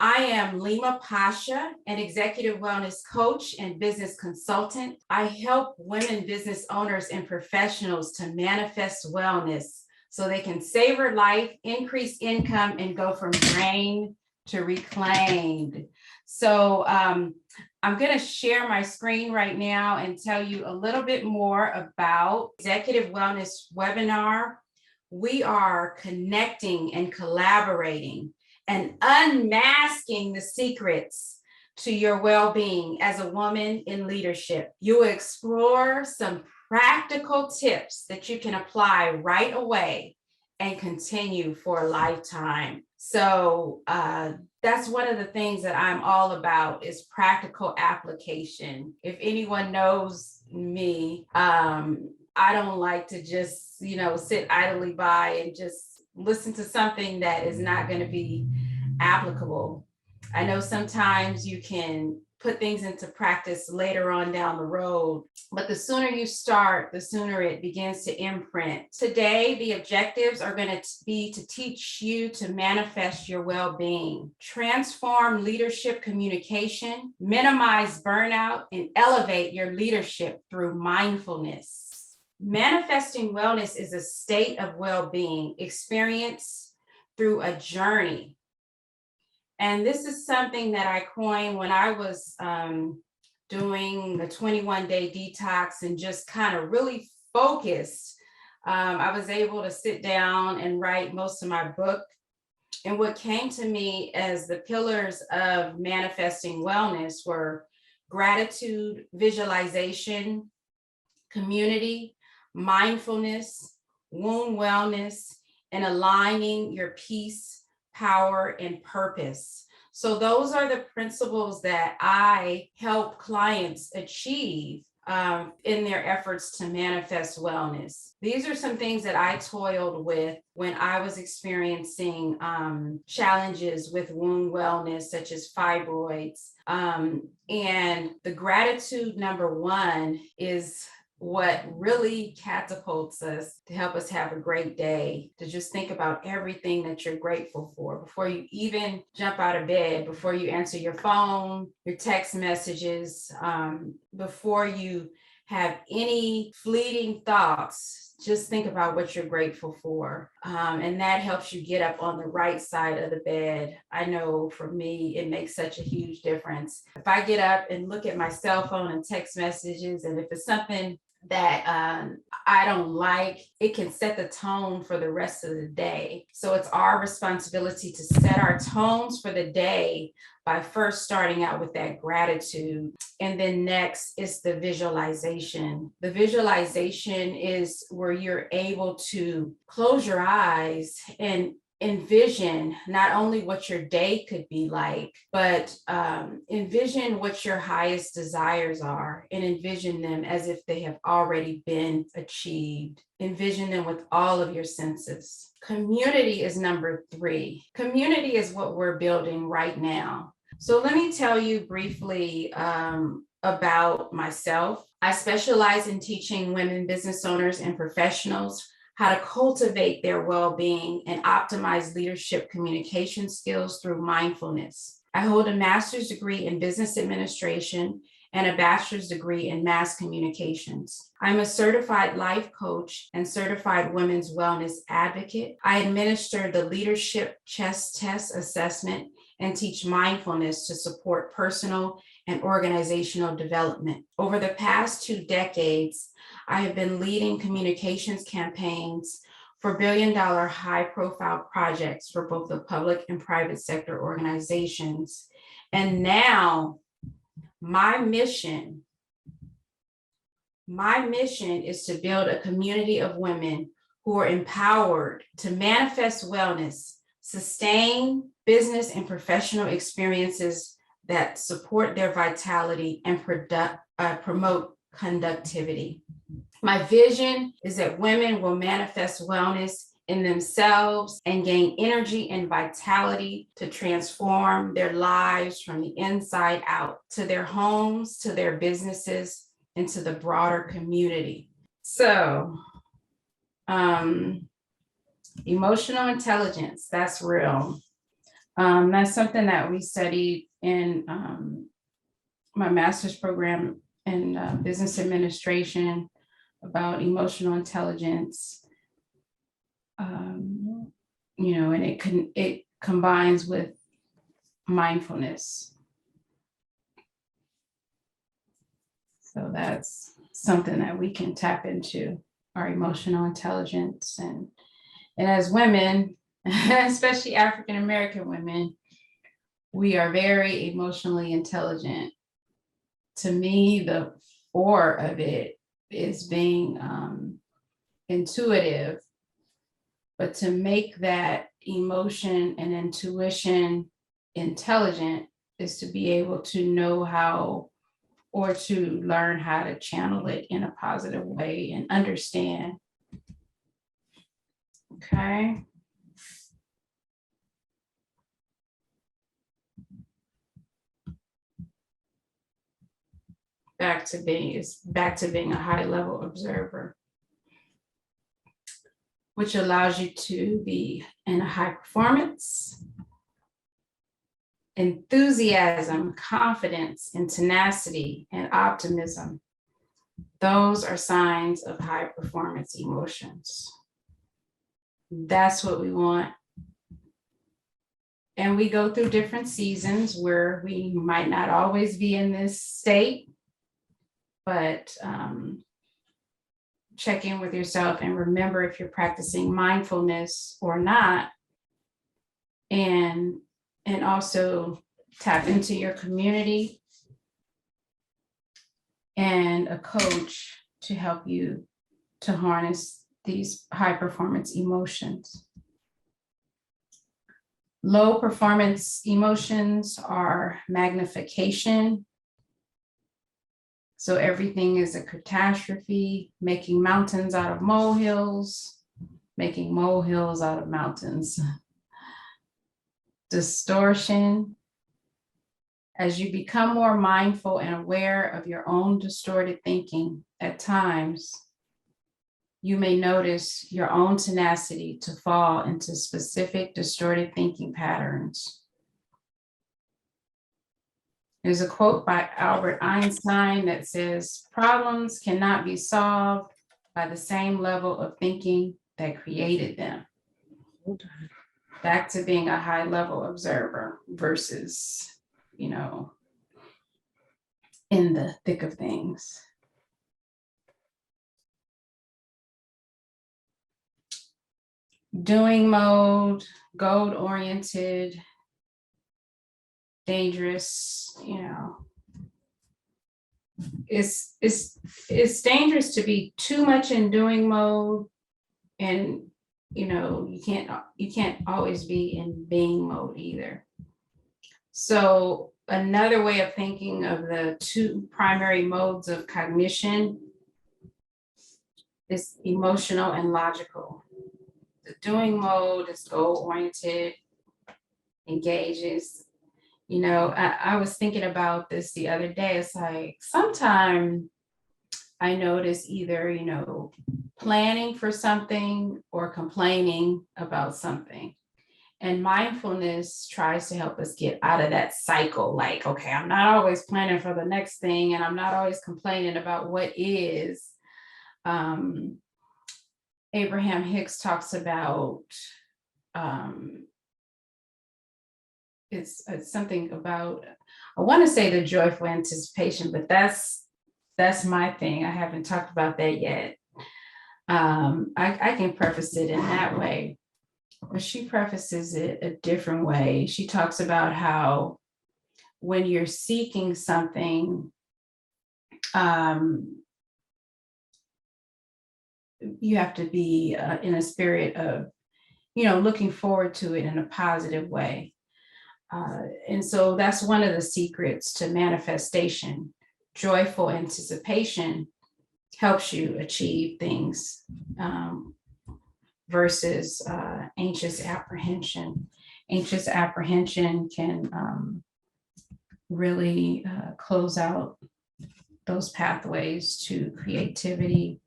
I am Leema Pasha, an executive wellness coach and business consultant. I help women business owners and professionals to manifest wellness so they can savor life, increase income, and go from drained to reclaimed. So I'm going to share my screen right now and tell you a little bit more about Executive Wellness Webinar. We are connecting and collaborating and unmasking the secrets to your well-being as a woman in leadership. You will explore some practical tips that you can apply right away and continue for a lifetime. So that's one of the things that I'm all about is practical application. If anyone knows me, I don't like to just, sit idly by and just listen to something that is not going to be applicable. I know sometimes you can put things into practice later on down the road, but the sooner you start, the sooner it begins to imprint. Today, the objectives are going to be to teach you to manifest your well-being, transform leadership communication, minimize burnout, and elevate your leadership through mindfulness. Manifesting wellness is a state of well-being experienced through a journey. And this is something that I coined when I was doing the 21-day detox and just kind of really focused. I was able to sit down and write most of my book. And what came to me as the pillars of manifesting wellness were gratitude, visualization, community, mindfulness, wound wellness, and aligning your peace, power, and purpose. So those are the principles that I help clients achieve in their efforts to manifest wellness. These are some things that I toiled with when I was experiencing challenges with wound wellness, such as fibroids. And the gratitude number one is what really catapults us to help us have a great day, to just think about everything that you're grateful for before you even jump out of bed, before you answer your phone, your text messages, before you have any fleeting thoughts. Just think about what you're grateful for. And that helps you get up on the right side of the bed. I know for me, it makes such a huge difference. If I get up and look at my cell phone and text messages, and if it's something that I don't like, it can set the tone for the rest of the day. So it's our responsibility to set our tones for the day by first starting out with that gratitude. And then next is the visualization. The visualization is where you're able to close your eyes and envision not only what your day could be like, but envision what your highest desires are and envision them as if they have already been achieved. Envision them with all of your senses. Community is number three. Community is what we're building right now. So let me tell you briefly about myself. I specialize in teaching women business owners and professionals how to cultivate their well-being and optimize leadership communication skills through mindfulness. I hold a master's degree in business administration and a bachelor's degree in mass communications. I'm a certified life coach and certified women's wellness advocate. I administer the leadership chess test assessment and teach mindfulness to support personal and organizational development. Over the past 2 decades, I have been leading communications campaigns for billion-dollar high-profile projects for both the public and private sector organizations. And now my mission is to build a community of women who are empowered to manifest wellness, sustain business and professional experiences that support their vitality and promote conductivity. My vision is that women will manifest wellness in themselves and gain energy and vitality to transform their lives from the inside out, to their homes, to their businesses, and to the broader community. So, emotional intelligence, that's real. That's something that we studied in my master's program in business administration about emotional intelligence. And it combines with mindfulness. So that's something that we can tap into, our emotional intelligence. And as women, especially African American women, we are very emotionally intelligent. To me, the core of it is being intuitive, but to make that emotion and intuition intelligent is to be able to know how, or to learn how to channel it in a positive way and understand. Okay. Back to being a high level observer, which allows you to be in a high performance, enthusiasm, confidence, and tenacity, and optimism. Those are signs of high performance emotions. That's what we want. And we go through different seasons where we might not always be in this state, but check in with yourself and remember if you're practicing mindfulness or not. And also tap into your community and a coach to help you to harness these high performance emotions. Low performance emotions are magnification. So everything is a catastrophe, making mountains out of molehills, making molehills out of mountains. Distortion. As you become more mindful and aware of your own distorted thinking, at times, you may notice your own tenacity to fall into specific distorted thinking patterns. There's a quote by Albert Einstein that says, "Problems cannot be solved by the same level of thinking that created them." Back to being a high level observer versus, in the thick of things. Doing mode, goal oriented, dangerous, it's dangerous to be too much in doing mode, and you can't always be in being mode either. So another way of thinking of the two primary modes of cognition is emotional and logical. The doing mode is goal-oriented, engages. I was thinking about this the other day. It's like sometimes I notice either, planning for something or complaining about something. And mindfulness tries to help us get out of that cycle. Like, okay, I'm not always planning for the next thing, and I'm not always complaining about what is. Abraham Hicks talks about, it's something about, I want to say the joyful anticipation, but that's my thing. I haven't talked about that yet. I can preface it in that way, but she prefaces it a different way. She talks about how when you're seeking something, you have to be in a spirit of, looking forward to it in a positive way. And so that's one of the secrets to manifestation. Joyful anticipation helps you achieve things versus anxious apprehension. Anxious apprehension can really close out those pathways to creativity